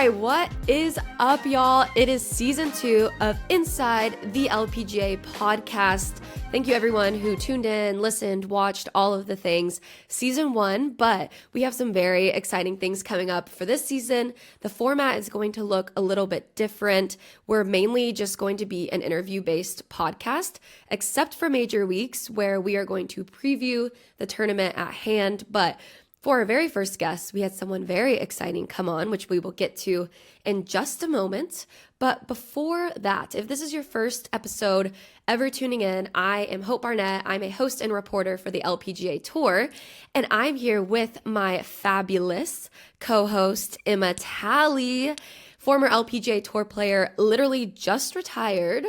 right, what is up, y'all? It is season 2 of Inside the LPGA podcast. Thank you, everyone who tuned in, listened, watched, all of the things. Season 1, but we have some very exciting things coming up for this season. The format is going to look a little bit different. We're mainly just going to be an interview-based podcast, except for major weeks where we are going to preview the tournament at hand. But for our very first guest, we had someone very exciting come on, which we will get to in just a moment. But before that, if this is your first episode ever tuning in, I am Hope Barnett. I'm a host and reporter for the LPGA Tour, and I'm here with my fabulous co-host, Emma Talley, former LPGA Tour player, literally just retired.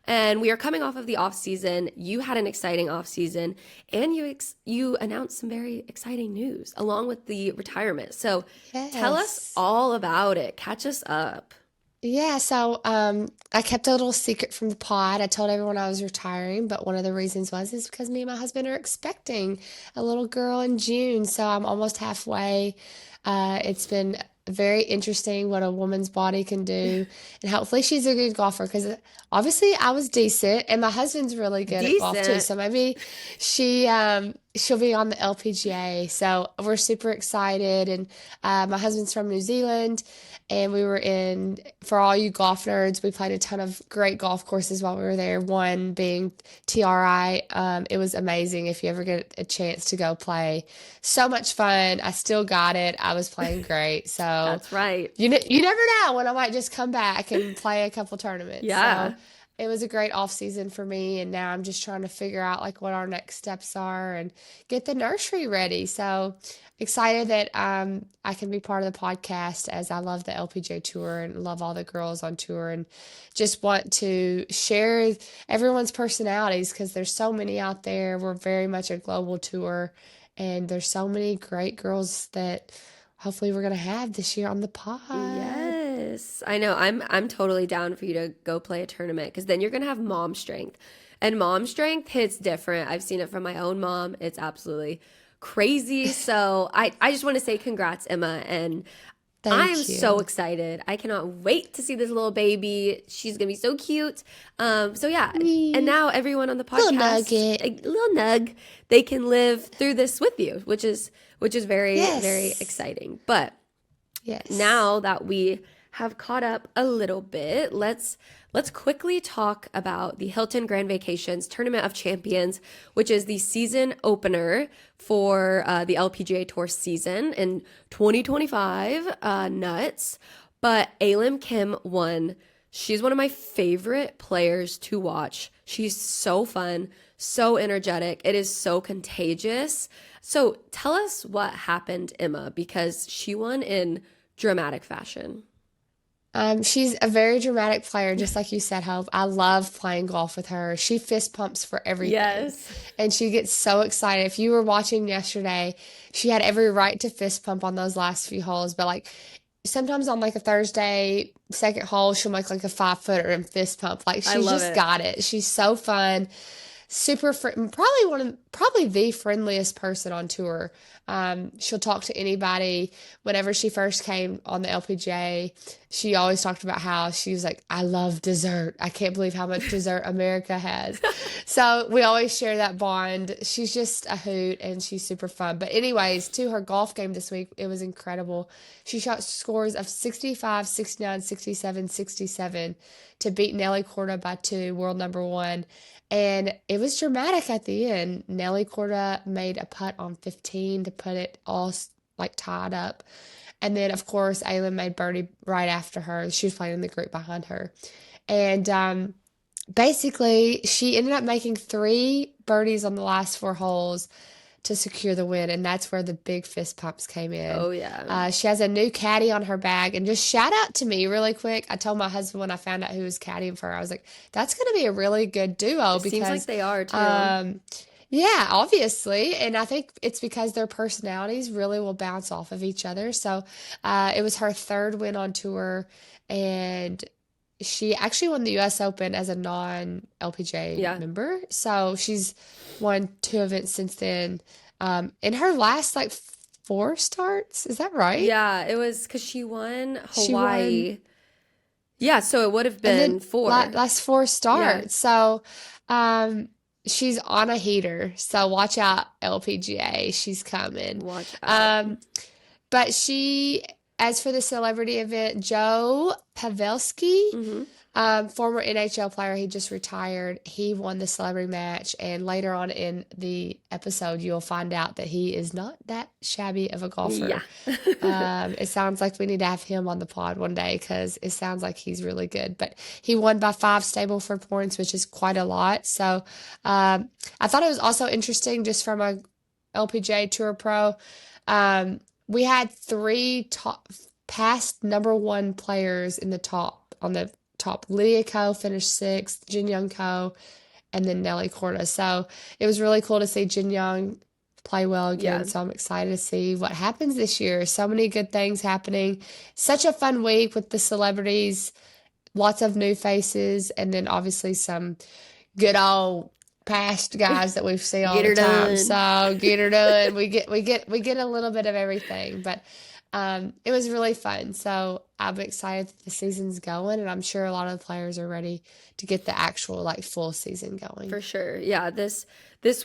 And we are coming off of the off season. You had an exciting off season, and you announced some very exciting news along with the retirement. So Tell us all about it. Catch us up. Yeah, so I kept a little secret from the pod. I told everyone I was retiring, but one of the reasons is because me and my husband are expecting a little girl in June. So I'm almost halfway. It's been very interesting what a woman's body can do, and hopefully she's a good golfer because obviously I was decent, and my husband's really good at golf too. So maybe she'll be on the LPGA. So we're super excited, and my husband's from New Zealand. And we were for all you golf nerds, we played a ton of great golf courses while we were there, one being TRI. It was amazing if you ever get a chance to go play. So much fun. I still got it. I was playing great. So that's right. You never know when I might just come back and play a couple tournaments. Yeah. So it was a great off season for me, and now I'm just trying to figure out what our next steps are and get the nursery ready. So excited that I can be part of the podcast, as I love the LPGA Tour and love all the girls on tour, and just want to share everyone's personalities because there's so many out there. We're very much a global tour, and there's so many great girls that hopefully we're going to have this year on the pod. Yes, I know. I'm totally down for you to go play a tournament because then you're going to have mom strength. And mom strength hits different. I've seen it from my own mom. It's absolutely crazy. So I just want to say congrats, Emma. And I'm so excited. I cannot wait to see this little baby. She's going to be so cute. So yeah. And now everyone on the podcast, little nug, they can live through this with you, which is very, very exciting. But now that we have caught up a little bit, let's quickly talk about the Hilton Grand Vacations Tournament of Champions, which is the season opener for the LPGA Tour season in 2025. Nuts. But Alim Kim won. She's one of my favorite players to watch. She's so fun, so energetic. It is so contagious. So tell us what happened, Emma, because she won in dramatic fashion. She's a very dramatic player, just like you said, Hope. I love playing golf with her. She fist pumps for everything. Yes. And she gets so excited. If you were watching yesterday, she had every right to fist pump on those last few holes. But sometimes on a Thursday, second hole, she'll make a 5-footer and fist pump. She's just got it. She's so fun. Super probably the friendliest person on tour. She'll talk to anybody. Whenever she first came on the LPGA, she always talked about how she was I love dessert. I can't believe how much dessert America has. So we always share that bond. She's just a hoot, and she's super fun. But anyways, to her golf game this week, it was incredible. She shot scores of 65, 69, 67, 67 to beat Nelly Korda by 2, world number 1. And it was dramatic at the end. Nelly Korda made a putt on 15 to put it all tied up. And then, of course, Aylin made birdie right after her. She was playing in the group behind her. And basically, she ended up making 3 birdies on the last 4 holes to secure the win, and that's where the big fist pumps came in. Oh, yeah. She has a new caddy on her bag, and just shout out to me really quick. I told my husband when I found out who was caddying for her, I was like, that's going to be a really good duo. Seems like they are, too. Yeah, obviously, and I think it's because their personalities really will bounce off of each other. So it was her 3rd win on tour, and she actually won the U.S. Open as a non-LPGA member. So she's won 2 events since then. In her last 4 starts. Is that right? Yeah, it was because she won She won, Hawaii. Yeah, so it would have and then been four. last 4 Yeah, starts. So, um, she's on a heater. So watch out, LPGA. She's coming. watch out. Um, but as for the celebrity event, Joe Pavelski. Hmm. Former NHL player, he just retired. He won the celebrity match, and later on in the episode, you'll find out that he is not that shabby of a Yeah. golfer. It sounds like we need to have him on the pod one day because it sounds like he's really good. But he won by 5 points, which is quite a lot. So I thought it was also interesting just from a LPGA Tour Pro. We had 3 top past number 1 players in the top. Lydia Ko finished 6th, Jin Young Ko, and then Nelly Korda. So it was really cool to see Jin Young play well Yeah, again. So I'm excited to see what happens this year. So many good things happening. Such a fun week with the celebrities, lots of new faces, and then obviously some good old past guys that we've seen all get the her time. done. So get her done. We get a little bit of everything, but it was really fun. So I'm excited that the season's going, and I'm sure a lot of the players are ready to get the actual like full season going. For sure. Yeah, this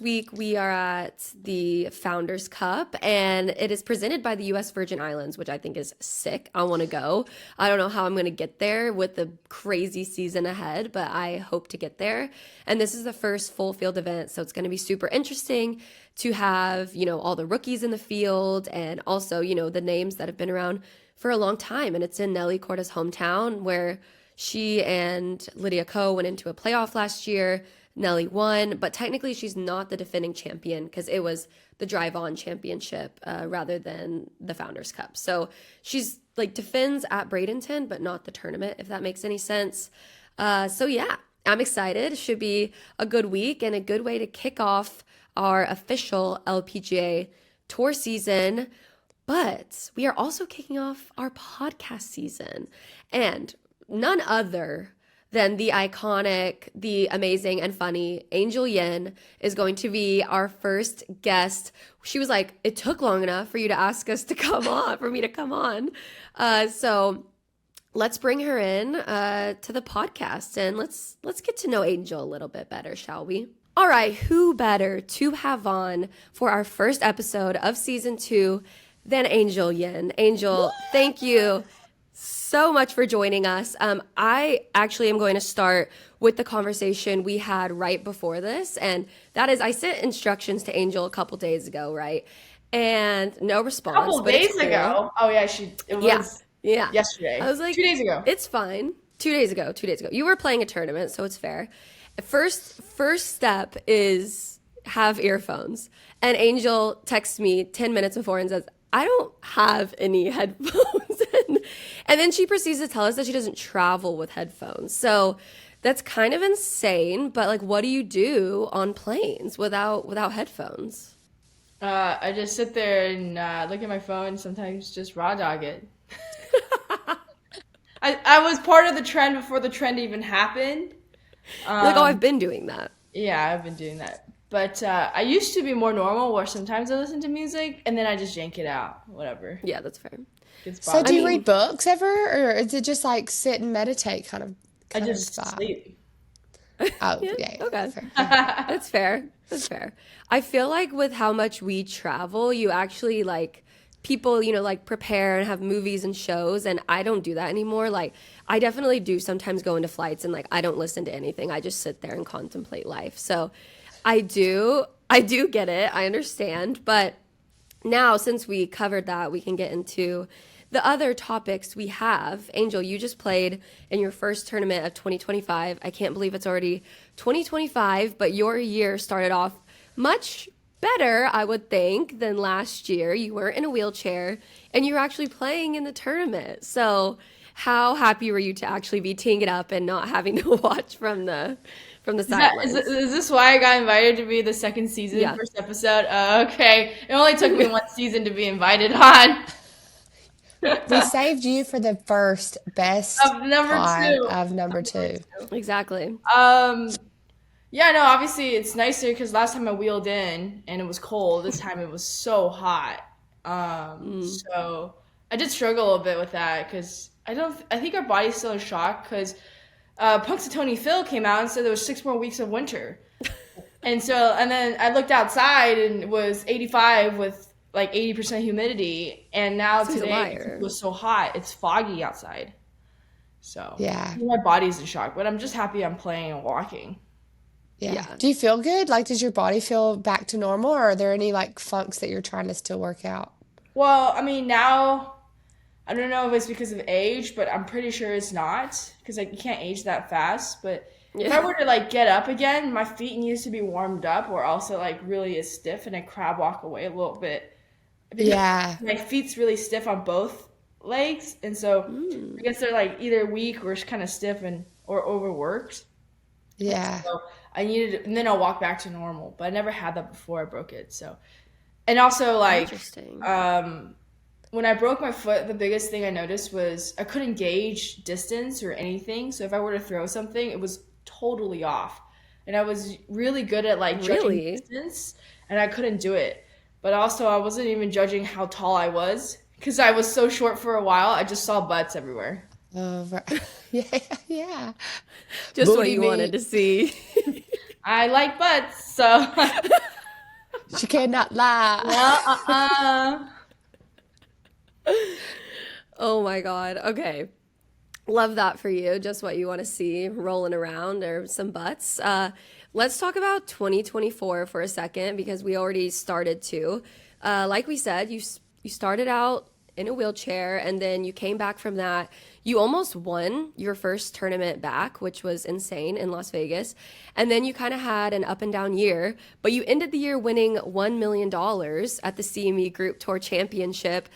week we are at the Founders Cup and it is presented by the US Virgin Islands, which I think is sick. I want to go. I don't know how I'm going to get there with the crazy season ahead, but I hope to get there. And this is the first full field event, so it's going to be super interesting to have, all the rookies in the field and also, the names that have been around for a long time. And it's in Nelly Korda's hometown where she and Lydia Ko went into a playoff last year. Nelly won, but technically she's not the defending champion because it was the Drive On Championship rather than the Founders Cup. So she's like defends at Bradenton, but not the tournament, if that makes any sense. So yeah, I'm excited. Should be a good week and a good way to kick off our official LPGA Tour season. But we are also kicking off our podcast season. And none other than the iconic, the amazing, and funny Angel Yin is going to be our first guest. She was like, it took long enough for you to ask us to come on, for me to come on. So let's bring her in to the podcast and let's get to know Angel a little bit better, shall we? All right, who better to have on for our first episode of season 2 than Angel Yin? Angel, thank you so much for joining us. I actually am going to start with the conversation we had right before this, and that is I sent instructions to Angel a couple days ago, right? And no response. A couple but it's days cool. ago. Oh yeah, it was Yeah. yesterday. I was like, 2 days ago. it's fine. 2 days ago. You were playing a tournament, so it's fair. First step is have earphones. And Angel texts me 10 minutes before and says, I don't have any headphones. And then she proceeds to tell us that she doesn't travel with headphones. So that's kind of insane. But like, what do you do on planes without headphones? I just sit there and look at my phone. Sometimes just raw dog it. I was part of the trend before the trend even happened. Like, oh, I've been doing that. Yeah, I've been doing that. But I used to be more normal, where sometimes I listen to music and then I just yank it out. Whatever. Yeah, that's fair. Gets So do you bothered. read books ever, or is it just like sit and meditate I kind of just vibe? sleep. Oh, Yeah, yeah, okay. fair. That's fair. That's fair. I feel like with how much we travel, you actually like people, like prepare and have movies and shows, and I don't do that anymore. Like I definitely do sometimes go into flights and like I don't listen to anything. I just sit there and contemplate life. So I do get it. I understand, but now since we covered that, we can get into the other topics we have. Angel, you just played in your first tournament of 2025. I can't believe it's already 2025, but your year started off much better, I would think, than last year. You weren't in a wheelchair and you were actually playing in the tournament. So how happy were you to actually be teeing it up and not having to watch from the sidelines? Is this why I got invited to be the second season, Yeah. first episode? Okay. It only took me one season to be invited on. We saved you for the first best Of number pod 2. of number 2. Exactly. Yeah, no, obviously it's nicer because last time I wheeled in and it was cold. This time it was so hot. So I did struggle a little bit with that because I think our body's still in shock because Punxsutawney Phil came out and said there was 6 more weeks of winter. And then I looked outside and it was 85 with like 80% humidity. And now So he's a today liar. it was so hot, it's foggy outside. So Yeah. my body's in shock, but I'm just happy I'm playing and walking. Yeah. Yeah. Do you feel good? Like, does your body feel back to normal, or are there any like funks that you're trying to still work out? Well, I mean, now I don't know if it's because of age, but I'm pretty sure it's not because like you can't age that fast. But if I Yeah. were to like get up again, my feet needs to be warmed up or also like really is stiff and I crab walk away a little bit because Yeah. my feet's really stiff on both legs, and so I guess they're like either weak or kind of stiff and or overworked. Yeah. So I needed, and then I'll walk back to normal. But I never had that before I broke it. So, and also like Interesting. when I broke my foot, the biggest thing I noticed was I couldn't gauge distance or anything. So if I were to throw something, it was totally off. And I was really good at like judging Really? distance, and I couldn't do it. But also, I wasn't even judging how tall I was because I was so short for a while. I just saw butts everywhere. Oh, right. Yeah. Yeah. Just what Booty you wanted to meat. see. I like butts, so She cannot lie. well, Oh my God. Okay. Love that for you. Just what you want to see rolling around or some butts. Let's talk about 2024 for a second because we already started to. Like we said, you started out in a wheelchair and then you came back from that. You almost won your first tournament back, which was insane in Las Vegas. And then you kind of had an up and down year, but you ended the year winning $1 million at the CME Group Tour Championship.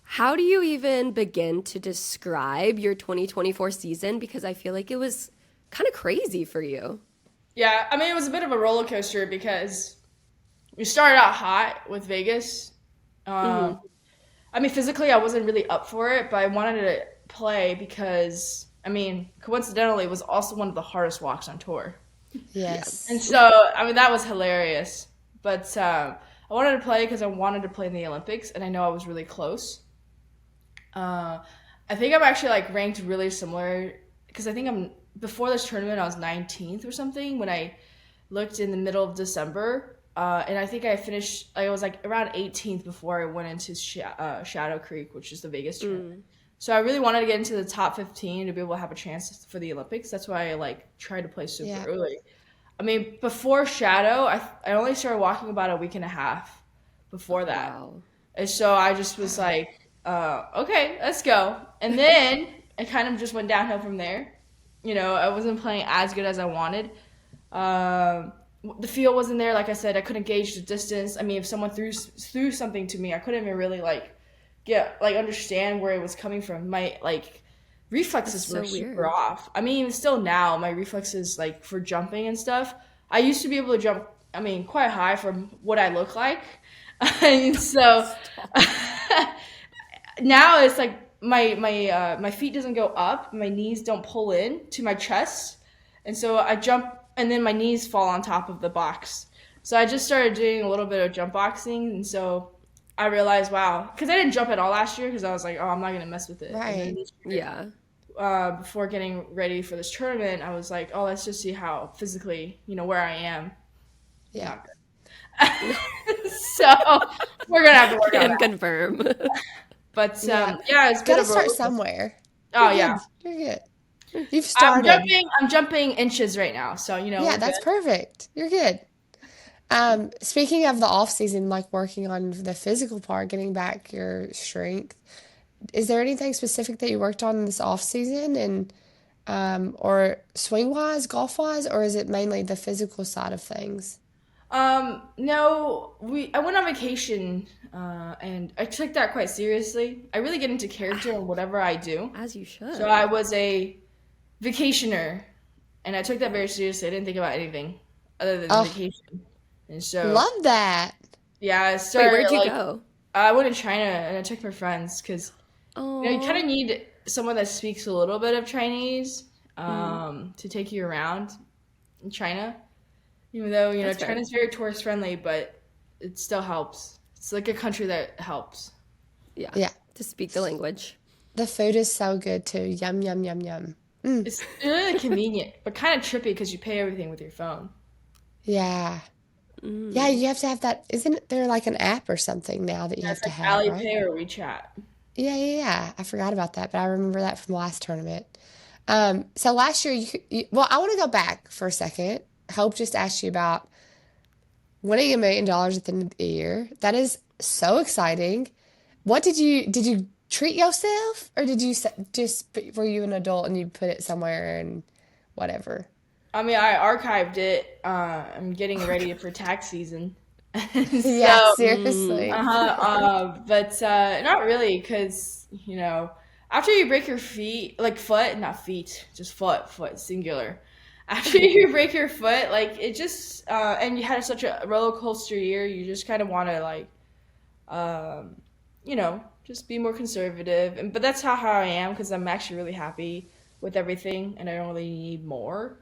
How do you even begin to describe your 2024 season? Because I feel like it was kind of crazy for you. yeah. I mean, it was a bit of a roller coaster because we started out hot with Vegas. Um, I mean, physically, I wasn't really up for it, but I wanted to play because, I mean, coincidentally, it was also one of the hardest walks on tour. Yes. And so, I mean, that was hilarious. But I wanted to play because I wanted to play in the Olympics, and I know I was really close. I think I'm actually like ranked really similar because I think before this tournament I was 19th or something when I looked in the middle of December, and I think I finished. I was like around 18th before I went into Shadow Creek, which is the Vegas tournament. So I really wanted to get into the top 15 to be able to have a chance for the Olympics. That's why I like tried to play super Yeah. early. I mean, before Shadow, I only started walking about a week and a half before that. Wow. And so I just was like, okay, let's go. And then it kind of just went downhill from there. You know, I wasn't playing as good as I wanted. The feel wasn't there. Like I said, I couldn't gauge the distance. I mean, if someone threw something to me, I couldn't even really understand where it was coming from. My reflexes That's were so super weird. off. I mean, still now, my reflexes like for jumping and stuff. I used to be able to jump. I mean, quite high from what I look like, and so now it's like my feet doesn't go up, my knees don't pull in to my chest, and so I jump, and then my knees fall on top of the box. So I just started doing a little bit of jump boxing, and so I realized, wow, because I didn't jump at all last year because I was like, oh, I'm not gonna mess with it. And then Right. this Yeah. year, before getting ready for this tournament, I was like, oh, let's just see how physically, where I am. Yeah. Not good. So we're gonna have to work on Can that. confirm. But Yeah. yeah, it's been Gotta a start roller coaster. somewhere. Oh You're yeah, good. You're good. You've I'm started. jumping. I'm jumping inches right now, so Yeah, we're that's good. perfect. You're good. Speaking of the off season, like working on the physical part, getting back your strength, is there anything specific that you worked on this off season and or swing wise, golf wise, or is it mainly the physical side of things? No, I went on vacation, and I took that quite seriously. I really get into character in whatever I do. As you So should. I was a vacationer, and I took that very seriously. I didn't think about anything other than Oh, vacation. And so, love that. yeah, I Wait, where'd started you like go? I went to China and I took my friends because you kind Oh. of need someone that speaks a little bit of Chinese to take you around in China. Even though That's fair. China's very tourist friendly, but it still helps. It's like a country that helps. Yeah. Yeah. To speak the language. The food is so good too. Yum, yum, yum, yum. It's really convenient, but kind of trippy because you pay everything with your phone. Yeah. Yeah, you have to have that. Isn't there like an app or something now that you Yeah, have it's to like have, right? Alipay or WeChat. Yeah, yeah, yeah. I forgot about that, but I remember that from last tournament. So last year, well, I want to go back for a second. Hope just asked you about winning $1 million at the end of the year. That is so exciting. What did you treat yourself, or did you just were you an adult and you put it somewhere and whatever? I mean, I archived it. I'm getting ready for tax season. Yeah, So, seriously. but not really, because, after you break your feet, like foot, not feet, just foot, singular. After you break your foot, like it just, and you had such a roller coaster year, you just kind of want to um, just be more conservative. But that's how I am, because I'm actually really happy with everything, and I don't really need more.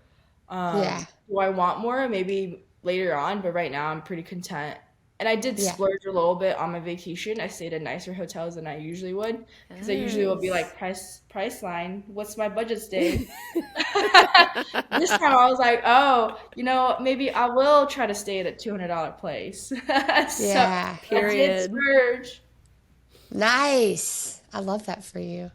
Yeah, Do I want more? Maybe later on, but right now I'm pretty content. And I did yeah. splurge a little bit on my vacation. I stayed at nicer hotels than I usually would, because I usually will be Yes. like price line. What's my budget stay? This time I was like, oh, maybe I will try to stay at a $200 place. So Yeah. I did Period. splurge. Nice. I love that for you.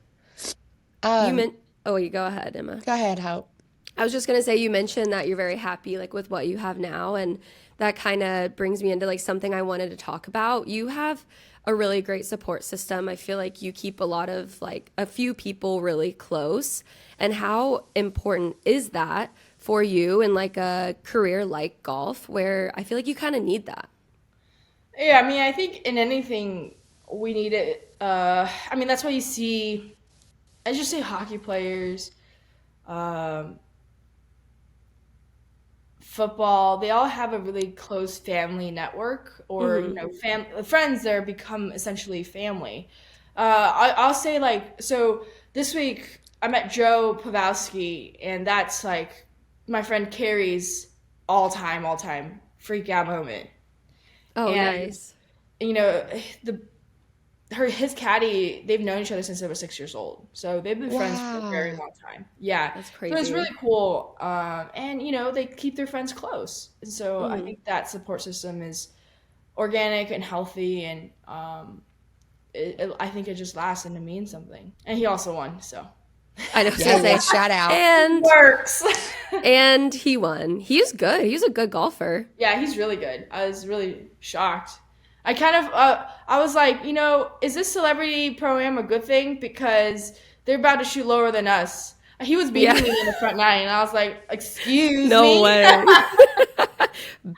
You Um, meant, oh, you go ahead, Emma. Go ahead, Hope. I was just gonna say you mentioned that you're very happy like with what you have now, and that kind of brings me into like something I wanted to talk about. You have a really great support system. I feel like you keep a lot of like a few people really close, and how important is that for you in like a career like golf where I feel like you kind of need that. Yeah, I mean, I think in anything we need it. I mean, that's why you see, I just say hockey players, um, football. They all have a really close family network, or friends there become essentially family. I'll say like so. This week I met Joe Pavowski, and that's like my friend Carrie's all time freak out moment. Oh, And nice. you know the his caddy, they've known each other since they were 6 years old, so they've been friends for a very Wow. long time. Yeah, That's so it's really crazy. cool. And they keep their friends close, and so I think that support system is organic and healthy, and I think it just lasts and it means something. And he also won, so I know, I was Yeah, gonna yeah. say, Shout out. and works. and he won. He's good. He's a good golfer. Yeah, he's really good. I was really shocked. I kind of, I was like, is this celebrity pro-am a good thing? Because they're about to shoot lower than us. He was Yeah. beating me in the front nine, and I was like, excuse No me? way.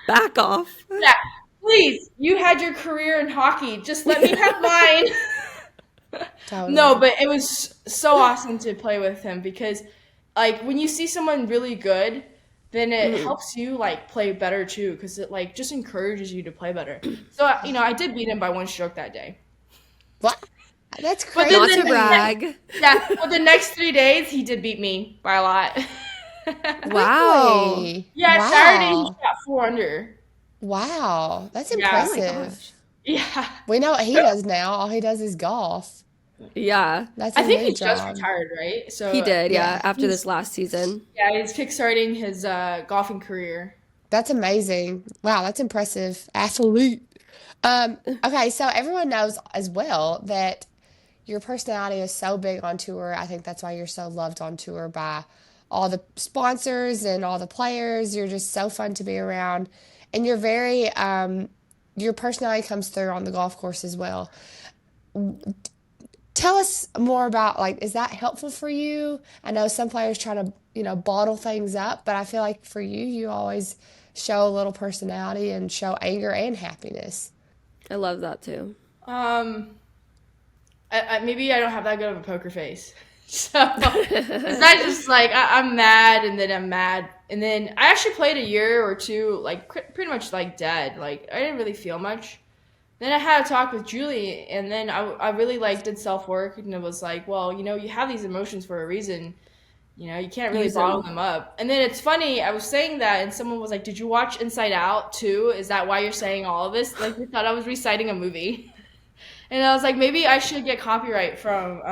Back off. Yeah, please, you had your career in hockey. Just let me have mine. No, Totally. but it was so awesome to play with him, because, like, when you see someone really good, then it helps you like play better too, because it like just encourages you to play better. So I did beat him by one stroke that day, What? That's but then Not to crazy. brag. yeah, but the next 3 days he did beat me by a lot. Wow. Really? Yeah, Saturday he Wow. shot 4 under. Wow. That's Yeah, Oh my impressive. gosh. yeah. We know what he does now. All he does is golf. Yeah. That's I his think new he just job. retired, right? He So did, yeah, Yeah. after this he's last season. yeah he's kickstarting his golfing career. That's amazing. Wow, that's impressive. Athlete. Okay, so everyone knows as well that your personality is so big on tour. I think that's why you're so loved on tour by all the sponsors and all the players. You're just so fun to be around. And your personality comes through on the golf course as well. Tell us more about like, is that helpful for you? I know some players try to, bottle things up, but I feel like for you, you always show a little personality and show anger and happiness. I love that too. Um, maybe I don't have that good of a poker face. So it's not just like I'm mad and then I'm mad. And then I actually played a year or two, like pretty much like dead. Like I didn't really feel much. Then I had a talk with Julie, and then I really like did self work, and it was like, well, you have these emotions for a reason, You know, you can't really Use bottle them. them up. And then it's funny, I was saying that, and someone was like, "Did you watch Inside Out too? Is that why you're saying all of this?" Like, they thought I was reciting a movie. And I was like, maybe I should get copyright from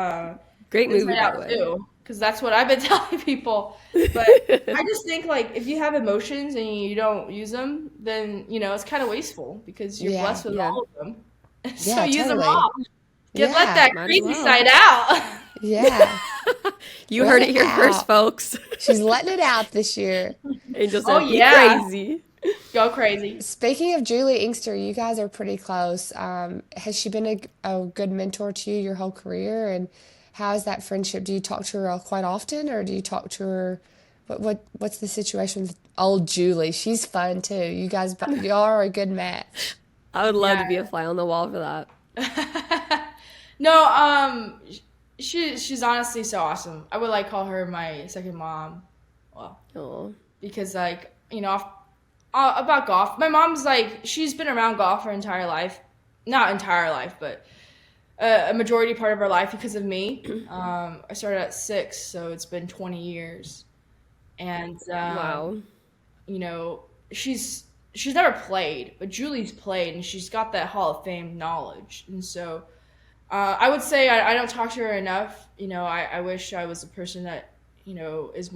Great movie, Inside by Out the way. too, because that's what I've been telling people. But I just think, like, if you have emotions and you don't use them, then, you know, it's kind of wasteful because you're Yeah. blessed with Yeah, all of them. So Yeah, use them totally. all. Let Yeah. that might as crazy well. side out. Yeah. You Let heard it it here first, out. folks. She's letting it out this year. Angel Oh said, "Be yeah, crazy." go crazy. Speaking of Julie Inkster, you guys are pretty close. Has she been a good mentor to you your whole career? And how is that friendship? Do you talk to her quite often, or do you talk to her? What's the situation with old Julie? She's fun too. Y'all are a good match. I would love Yeah. to be a fly on the wall for that. No, she's honestly so awesome. I would like call her my second mom. Well, Oh, because like, you know, about golf. My mom's like, she's been around golf her entire life. Not entire life, but a majority part of her life because of me. I started at 6, so it's been 20 years. And wow. you know, she's never played, but Julie's played, and she's got that Hall of Fame knowledge. And so I would say I don't talk to her enough. You know, I wish I was a person that, you know, is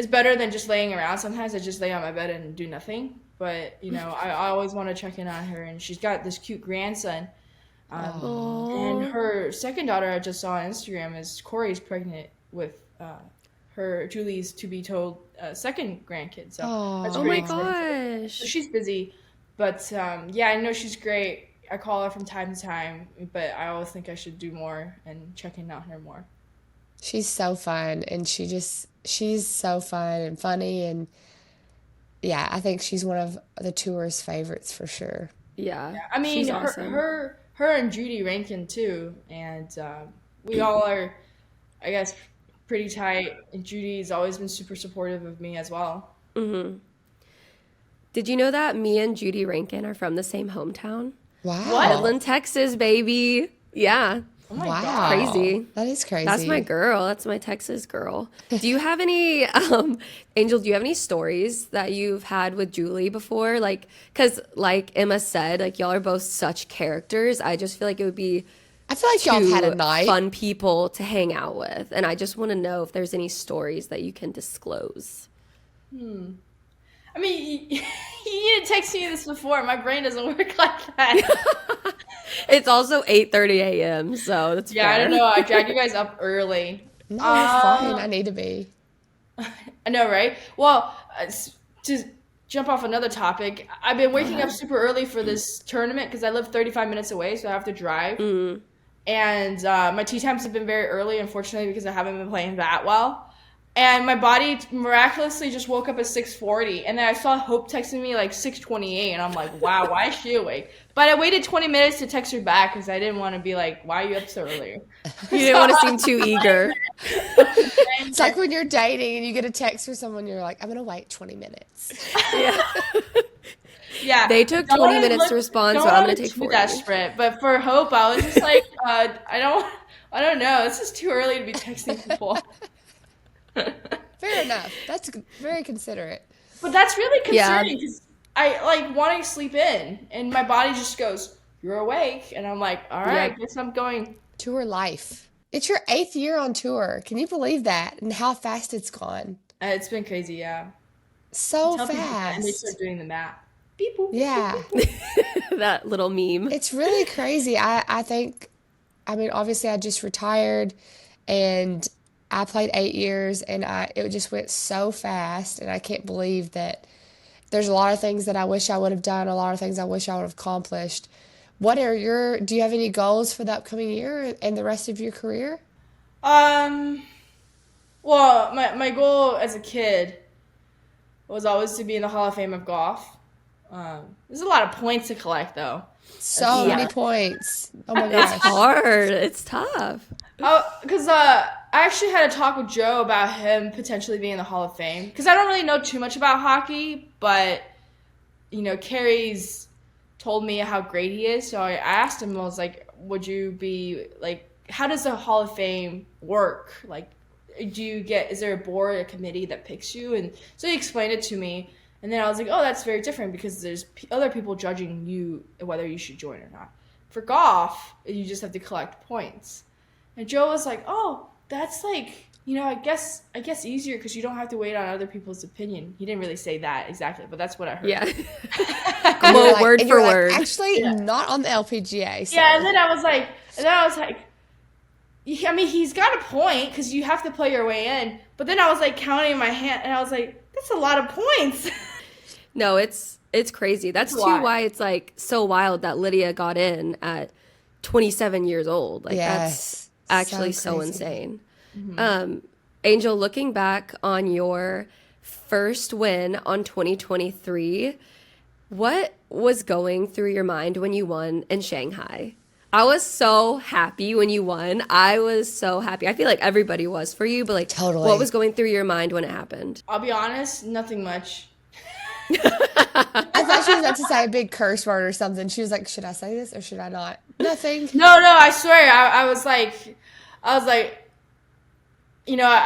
better than just laying around. Sometimes I just lay on my bed and do nothing. But, you know, I always want to check in on her, and she's got this cute grandson. And Oh, her second daughter I just saw on Instagram is Corey's pregnant with her Julie's to be told second grandkid. So that's oh my pretty exciting. So gosh. she's busy, but yeah, I know she's great. I call her from time to time, but I always think I should do more and check in on her more. She's so fun, and she's so fun and funny, and yeah, I think she's one of the tour's favorites for sure. Yeah, I mean, she's awesome. her and Judy Rankin too, and we all are, I guess, pretty tight. And Judy's always been super supportive of me as well. Did you know that me and Judy Rankin are from the same hometown? What? Wow. Midland, Texas, baby. Yeah, Oh my god! Wow. crazy. That is That's my crazy. girl. That's my Texas girl. Do you have any, Angel, do you have any stories that you've had with Julie before? Like, because like Emma said, like y'all are both such characters. I just feel like it would be I feel like y'all have had a two night. fun people to hang out with. And I just want to know if there's any stories that you can disclose. I mean, you didn't text me this before. My brain doesn't work like that. It's also 8:30 a.m., so that's Yeah, I don't fair. know. I dragged you guys up early. No, you're fine. I Um, need to be. I know, right? Well, to jump off another topic, I've been Go waking up ahead. super early for this tournament because I live 35 minutes away, so I have to drive. And my tea times have been very early, unfortunately, because I haven't been playing that well. And my body miraculously just woke up at 6:40, and then I saw Hope texting me like 6:28, and I'm like, wow, why is she awake? But I waited 20 minutes to text her back because I didn't want to be like, why are you up so early? You didn't So want to seem too eager. It's like when you're dating and you get a text from someone, you're like, I'm gonna wait 20 minutes. Yeah. yeah, They took don't 20 want to minutes to look, respond, don't so I'm want going to to take do 40. that sprint. But for Hope, I was just like, I don't know. It's just too early to be texting people. Fair enough. That's very considerate. But that's really Yeah. concerning because I like wanting to sleep in, and my body just goes, "You're awake," and I'm like, "All right, Yep. guess I'm going." Tour life. It's your 8th year on tour. Can you believe that? And how fast it's gone. It's been crazy, yeah. So Tell people that, and they start fast. doing the math. Beep boop beep boop Yeah. beep boop. That little meme. It's really crazy. I think, I mean, obviously I just retired and I played 8 years and it just went so fast and I can't believe that there's a lot of things that I wish I would have done, a lot of things I wish I would have accomplished. Do you have any goals for the upcoming year and the rest of your career? Um, well, my goal as a kid was always to be in the Hall of Fame of golf. There's a lot of points to collect, though. That's So many Yeah. points. Oh my It's gosh. hard. It's tough. Oh, because I actually had a talk with Joe about him potentially being in the Hall of Fame. Because I don't really know too much about hockey, but you know, Carrie's told me how great he is. So I asked him, I was like, would you be like, how does the Hall of Fame work? Like, is there a board, a committee that picks you? And so he explained it to me. And then I was like, oh, that's very different because there's other people judging you whether you should join or not. For golf, you just have to collect points. And Joe was like, oh, that's like, I guess easier because you don't have to wait on other people's opinion. He didn't really say that exactly, but that's what I heard. Yeah. And you're Quote like- word and for you're like, word. actually, not on the LPGA. So. Yeah, and then I was like, I mean, he's got a point because you have to play your way in. But then I was like counting in my hand, and I was like, that's a lot of points. No, it's crazy. That's It's a too lot. why it's like so wild that Lydia got in at 27 years old. Like Yes. that's actually so crazy. insane. Angel, looking back on your first win on 2023, what was going through your mind when you won in Shanghai? I was so happy when you won. I was so happy. I feel like everybody was for you, but like, Totally. what was going through your mind when it happened? I'll be honest, nothing much. I thought she was about to say a big curse word or something. She was like, should I say this or should I not? Nothing. No, I swear, I was like, I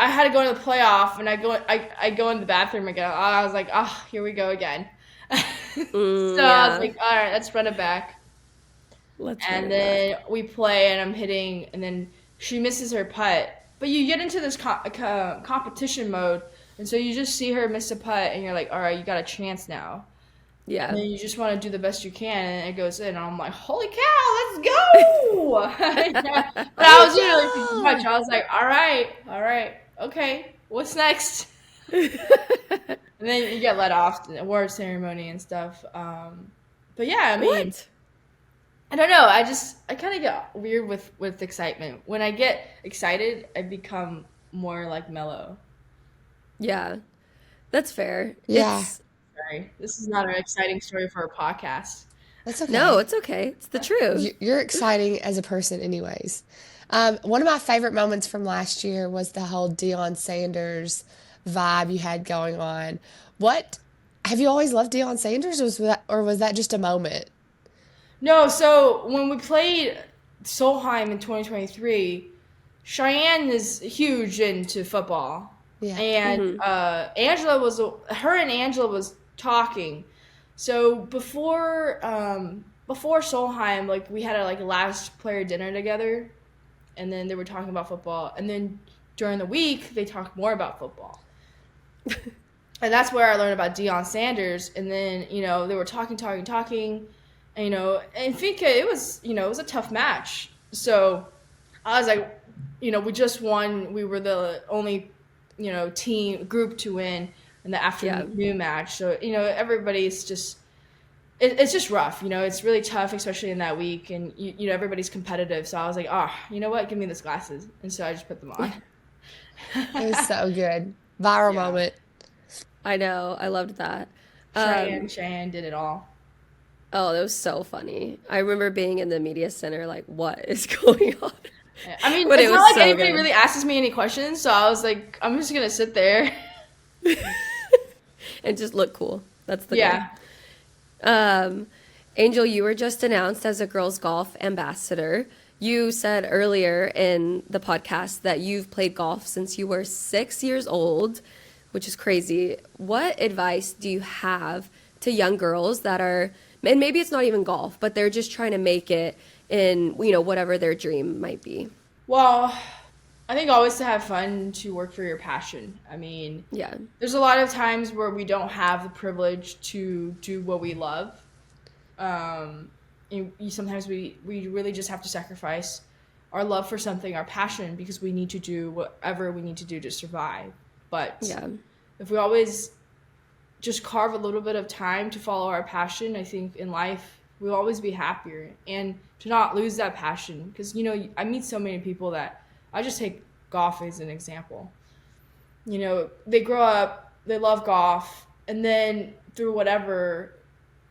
had to go into the playoff, and I go in the bathroom again. I was like, here we go again. So I was like, all right, let's run it back. And then we play, and I'm hitting, and then she misses her putt. But you get into this competition mode, and so you just see her miss a putt, and you're like, all right, you got a chance now. Yeah. And then you just want to do the best you can, and it goes in, and I'm like, holy cow, let's go! But I was really thinking too much. I was like, all right, okay, what's next? And then you get let off the award ceremony and stuff. But yeah, I mean, What? I don't know. I kind of get weird with excitement. When I get excited, I become more like mellow. Yeah. That's fair. Yeah. Sorry, this is not an exciting story for a podcast. That's okay. No, it's okay. It's the truth. You're exciting as a person anyways. One of my favorite moments from last year was the whole Deion Sanders vibe you had going on. Have you always loved Deion Sanders, or was that just a moment? No, so when we played Solheim in 2023, Cheyenne is huge into football. Yeah. And Angela was talking. So before Solheim, like we had a last player dinner together, and then they were talking about football, and then during the week they talked more about football. And that's where I learned about Deion Sanders. And then they were talking, and I think it was a tough match. So I was like, we just won. We were the only group to win in the afternoon match. So, everybody's just, it's just rough, it's really tough, especially in that week. And, everybody's competitive. So I was like, you know what? Give me those glasses. And so I just put them on. It was so good. Viral moment. I know. I loved that. Cheyenne did it all. Oh, that was so funny. I remember being in the media center like, what is going on? I mean, But it's it not was like so anybody good. really asks me any questions. So I was like, I'm just going to sit there. And just look cool. That's the Yeah. goal. Angel, you were just announced as a girls golf ambassador. You said earlier in the podcast that you've played golf since you were 6 years old, which is crazy. What advice do you have to young girls that are, and maybe it's not even golf, but they're just trying to make it in, whatever their dream might be? Well, I think always to have fun, to work for your passion. I mean, Yeah. there's a lot of times where we don't have the privilege to do what we love. Sometimes we really just have to sacrifice our love for something, our passion, because we need to do whatever we need to do to survive. But Yeah. if we always just carve a little bit of time to follow our passion, I think in life we'll always be happier, and to not lose that passion. Because, I meet so many people that, I just take golf as an example. They grow up, they love golf, and then through whatever,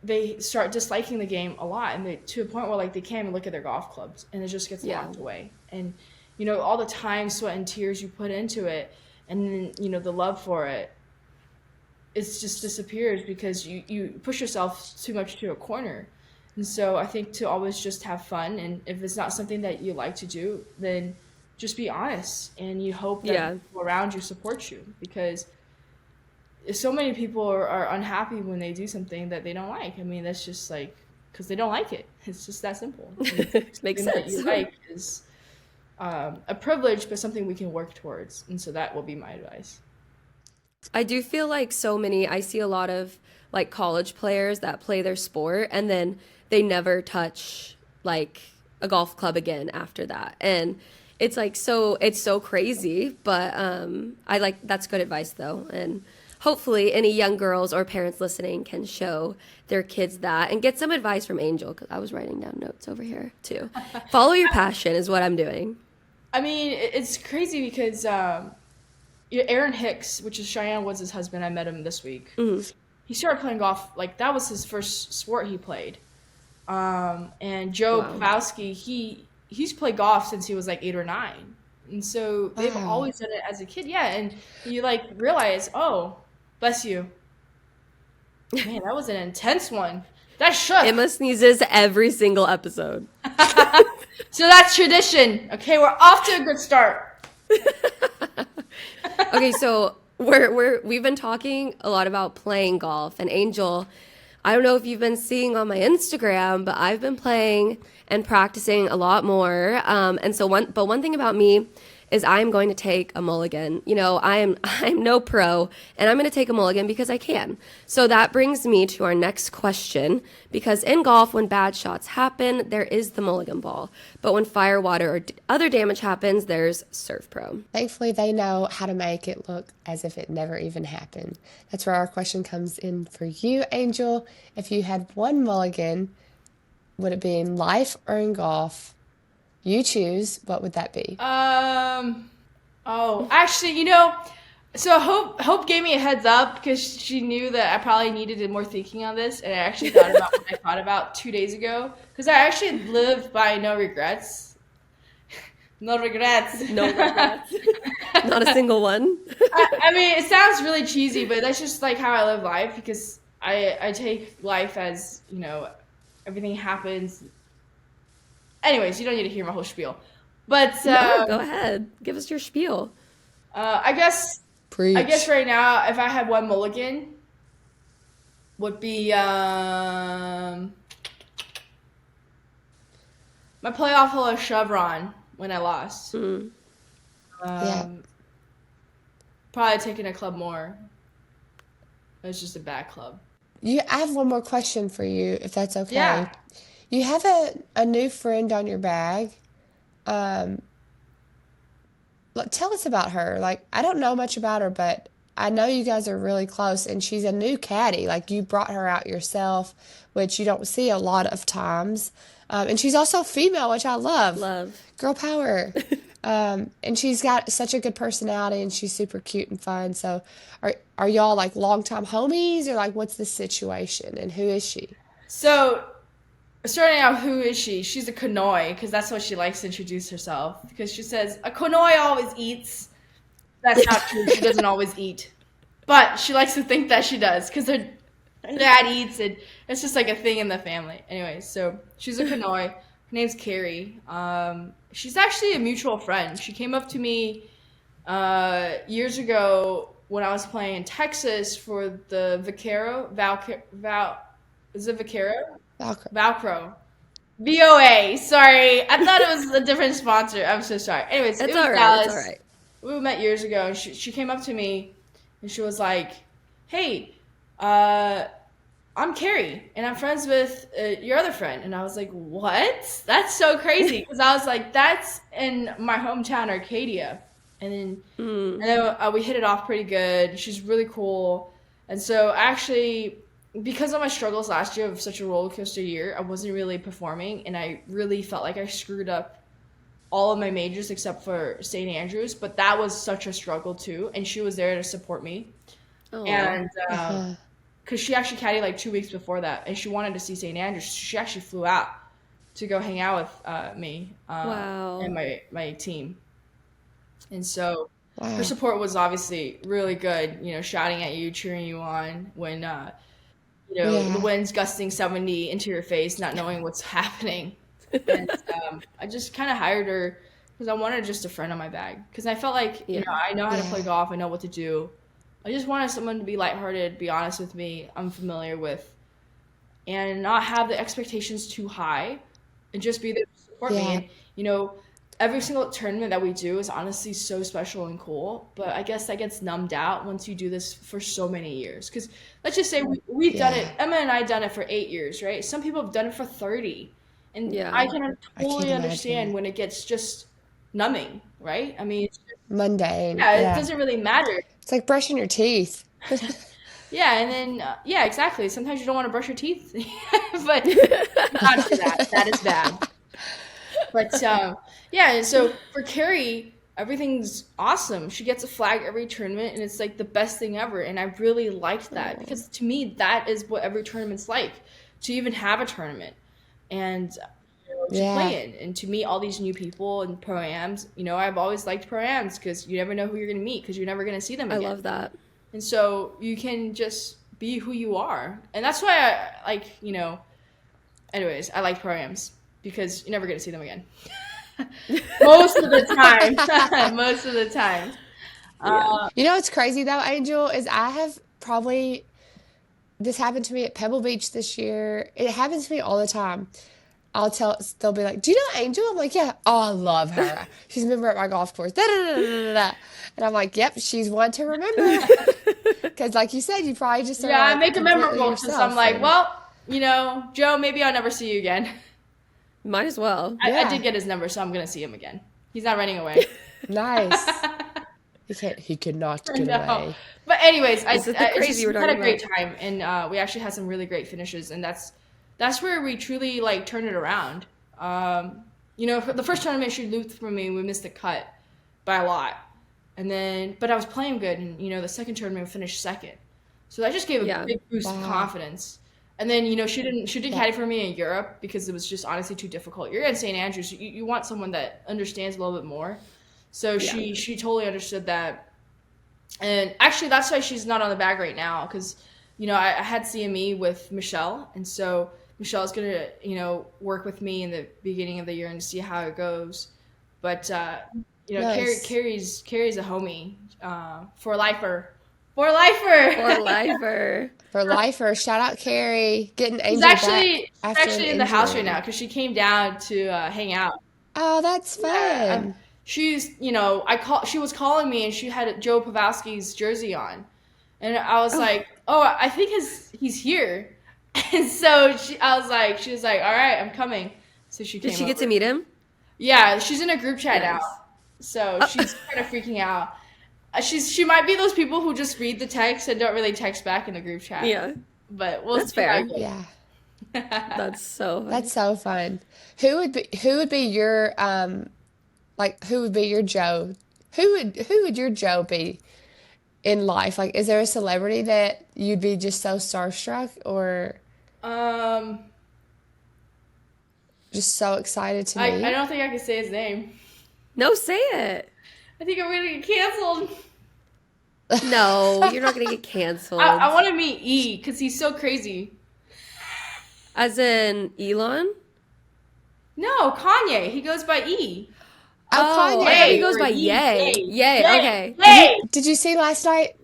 they start disliking the game a lot, and to a point where they can't even look at their golf clubs, and it just gets locked away. And all the time, sweat, and tears you put into it, and then the love for it, it just disappears because you push yourself too much to a corner. And so I think to always just have fun, and if it's not something that you like to do, then just be honest, and you hope that Yeah. people around you support you, because so many people are unhappy when they do something that they don't like. I mean, that's just like because they don't like it. It's just that simple. And Makes something that sense. you like is a privilege, but something we can work towards. And so that will be my advice. I do feel like I see a lot of like college players that play their sport and then they never touch like a golf club again after that. And it's so crazy, but I like that's good advice though. And hopefully any young girls or parents listening can show their kids that and get some advice from Angel because I was writing down notes over here too. Follow your passion is what I'm doing. I mean, it's crazy because Aaron Hicks, which is Cheyenne Woods' husband, I met him this week. He started playing golf, like that was his first sport he played. And Joe Wow. Pawlowski, he's played golf since he was like 8 or 9. And so they've Wow. always done it as a kid. Yeah, and you like realize, oh, bless you. Man, that was an intense one. That shook. Emma sneezes every single episode. So that's tradition. Okay, we're off to a good start. Okay, so we've been talking a lot about playing golf, and Angel, I don't know if you've been seeing on my Instagram, but I've been playing and practicing a lot more. And so one thing about me is I'm going to take a mulligan. You know, I'm no pro, and I'm going to take a mulligan because I can. So that brings me to our next question, because in golf, when bad shots happen, there is the mulligan ball. But when fire, water, or other damage happens, there's Serve Pro. Thankfully, they know how to make it look as if it never even happened. That's where our question comes in for you, Angel. If you had one mulligan, would it be in life or in golf? You choose. What would that be? Oh, actually, so Hope gave me a heads up because she knew that I probably needed more thinking on this, and I actually thought about what I thought about 2 days ago, because I actually live by no regrets. No regrets. No regrets. Not a single one. I mean, it sounds really cheesy, but that's just like how I live life, because I take life as, everything happens. Anyways, you don't need to hear my whole spiel. But No, go ahead. Give us your spiel. I guess Preach. right now, if I had one mulligan, would be my playoff hole at Chevron when I lost. Yeah. Probably taking a club more. It was just a bad club. I have one more question for you, if that's okay. Yeah. You have a new friend on your bag. Tell us about her. Like, I don't know much about her, but I know you guys are really close, and she's a new caddy. Like, you brought her out yourself, which you don't see a lot of times. And she's also female, which I love. Love. Girl power. And she's got such a good personality, and she's super cute and fun. So are y'all like longtime homies, or like what's the situation, and who is she? So, starting out, who is she? She's a Kanoi, because that's what she likes to introduce herself. Because she says, a Kanoi always eats. That's not true. She doesn't always eat. But she likes to think that she does, because her dad eats, and it's just like a thing in the family. Anyway, so she's a Kanoi. Her name's Carrie. She's actually a mutual friend. She came up to me years ago when I was playing in Texas for the Vaquero. Is it Vaquero? Valkyrie. Velcro. VOA. Sorry. I thought it was a different sponsor. I'm so sorry. Anyways, It's it was all right. Dallas. It's all right. We met years ago, and she came up to me, and she was like, hey, I'm Carrie, and I'm friends with your other friend. And I was like, what? That's so crazy. Because I was like, that's in my hometown, Arcadia. And then we hit it off pretty good. She's really cool. And so actually, because of my struggles last year of such a roller coaster year, I wasn't really performing, and I really felt like I screwed up all of my majors except for St. Andrews, but that was such a struggle too, and she was there to support me. Oh. And because she actually caddied like 2 weeks before that, and she wanted to see St. Andrews, she actually flew out to go hang out with me Wow. and my team. And so Wow. her support was obviously really good, shouting at you, cheering you on when Yeah. the wind's gusting 70 into your face, not knowing what's happening. And I just kind of hired her because I wanted just a friend on my bag. Because I felt like, Yeah. I know how to play Yeah. golf. I know what to do. I just wanted someone to be lighthearted, be honest with me, I'm familiar with, and not have the expectations too high, and just be there to support me. Yeah. And, every single tournament that we do is honestly so special and cool. But I guess that gets numbed out once you do this for so many years. Because let's just say we've done it, Yeah. Emma and I done it for 8 years, right? Some people have done it for 30. And Yeah. I can I can't totally understand imagine. when it gets just numbing, right? I mean, Mundane. yeah, it Yeah. doesn't really matter. It's like brushing your teeth. Yeah, and then, yeah, exactly. Sometimes you don't want to brush your teeth. But not do that. That is bad. But yeah, and so for Carrie, everything's awesome. She gets a flag every tournament, and it's like the best thing ever. And I really liked that because to me, that is what every tournament's like, to even have a tournament and to Yeah. play in and to meet all these new people and pro-ams. I've always liked pro-ams because you never know who you're going to meet because you're never going to see them I again. love that. And so you can just be who you are. And that's why I like, anyways, I like pro-ams because you're never going to see them again. Most of the time. Most of the time. You know what's crazy though, Angel, is I have probably, this happened to me at Pebble Beach this year. It happens to me all the time. They'll be like, do you know Angel? I'm like, yeah. Oh, I love her. She's a member at my golf course. Da, da, da, da, da, da. And I'm like, yep, she's one to remember. Because like you said, you probably just are Yeah, I like make it completely memorable because yourself. I'm like, And well, Joe, maybe I'll never see you again. Might as well. I Yeah. did get his number, so I'm going to see him again. He's not running away. nice. He could not get No. away. But anyways, This is the crazy we're we had a talking great time, and we actually had some really great finishes, and that's where we truly like turned it around. The first tournament she looped for me, we missed the cut by a lot, but I was playing good, and the second tournament we finished second, so that just gave a big boost of Wow. confidence. And then she didn't caddy for me in Europe because it was just honestly too difficult. You're in St. Andrews, you want someone that understands a little bit more. So she totally understood that. And actually, that's why she's not on the bag right now because, I had CME with Michelle. And so Michelle's going to, work with me in the beginning of the year and see how it goes. But, Nice. Carrie's a homie for lifer. For lifer. For lifer. For lifer, shout out Carrie, getting She's Angel actually, back after in an the house injury. right now because she came down to hang out. Oh, that's fun. She's, she was calling me and she had Joe Pavelski's jersey on. And I was like, oh, I think he's here. And so she was like, all right, I'm coming. So she came Did she get over. to meet him? Yeah, she's in a group chat Nice. now. So she's kind of freaking out. She might be those people who just read the text and don't really text back in the group chat. Yeah. But we'll That's see how fair. it goes. Yeah, That's so funny. that's so fun. Who would be your who would be your Joe? Who would your Joe be in life? Like, is there a celebrity that you'd be just so starstruck or just so excited to meet? I don't think I can say his name. No, say it. I think I'm gonna get canceled. No, you're not going to get canceled. I want to meet E because he's so crazy. As in Elon? No, Kanye. He goes by E. Oh, I Kanye. thought he goes or by Ye. Yay. Yay. Yay, okay. Yay. Did you see last night?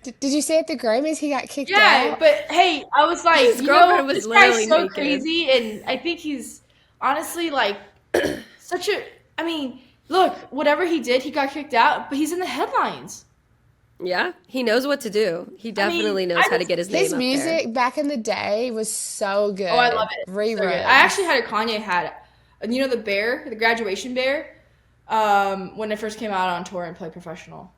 Did you see at the Grammys he got kicked Yeah, out? but hey, I was like, His girlfriend was this guy's literally so naked. crazy, and I think he's honestly like such a. I mean, look, whatever he did, he got kicked out, but he's in the headlines. Yeah, he knows what to do. He definitely knows how to get his name His up music back in the day was so good. Oh, I love it. So Reruns. good. I actually had a Kanye hat. And the bear, the graduation bear, when it first came out on tour and played professional.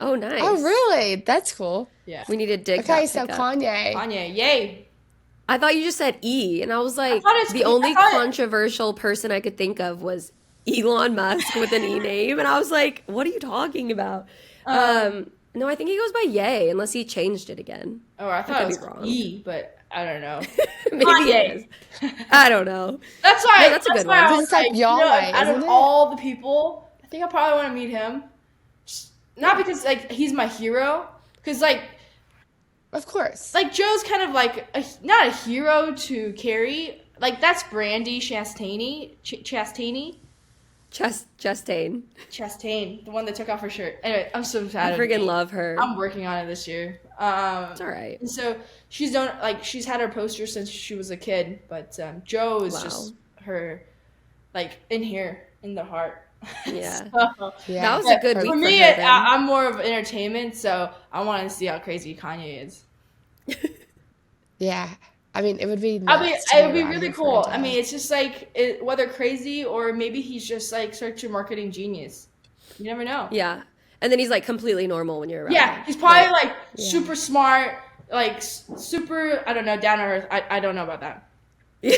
there. Oh, nice. Oh, really? That's cool. Yeah. We need to dig Okay, that so pick up. Kanye. Kanye, yay. I thought you just said E, and I was like, thought it's- the I only thought it- controversial person I could think of was Elon Musk with an E name, and I was like, what are you talking about? No, I think he goes by Yay, unless he changed it again. Oh, I thought could it was be wrong. E, but I don't know. Maybe Kanye. it is. I don't know. That's why. No, that's a good why one. I was It's like like, Yahweh, out of isn't it? all the people, I think I probably want to meet him. Not because like he's my hero, because like Of course. Joe's kind of like not a hero to Carrie. Like that's Brandy Chastain. Chastain. Chastain, the one that took off her shirt. Anyway, I'm so sad. I freaking love her. I'm working on it this year. It's all right. And so she's had her poster since she was a kid, but Joe is just her, in here in the heart. Yeah. So, Yeah. That was a good week for for me. her, then. I'm more of entertainment, so I want to see how crazy Kanye is. Yeah. I mean, it would be It nuts would to be around really here for cool. a I mean, day. it's just whether crazy or maybe he's just such a marketing genius. You never know. Yeah. And then he's like completely normal when you're around Yeah, him. he's probably But- super smart, super, I don't know, down to earth. I don't know about that. You're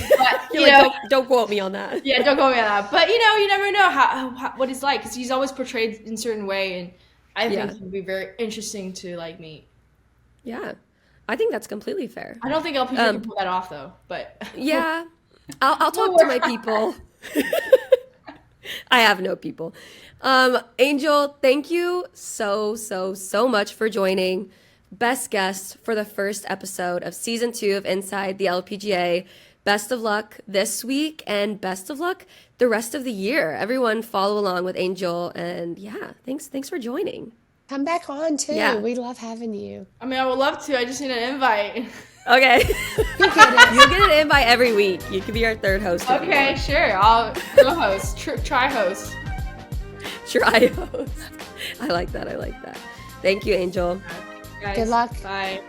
you like, know- don't quote me on that. Yeah, don't go me on that. But you never know how what he's like, because he's always portrayed in a certain way, and I think Yeah. he'd be very interesting to meet. Yeah. I think that's completely fair. I don't think LPGA can pull that off though, but Yeah. I'll talk to my people. I have no people. Angel, thank you so much for joining. Best guest for the first episode of season 2 of Inside the LPGA. Best of luck this week and best of luck the rest of the year. Everyone follow along with Angel, and yeah, thanks for joining. Come back on too. Yeah. We love having you. I mean, I would love to. I just need an invite. Okay. You'll get an invite every week. You could be our third host. if you Okay, want. sure. I'll co-host, try host. Try host. I like that. Thank you, Angel. Guys, Good luck. Bye.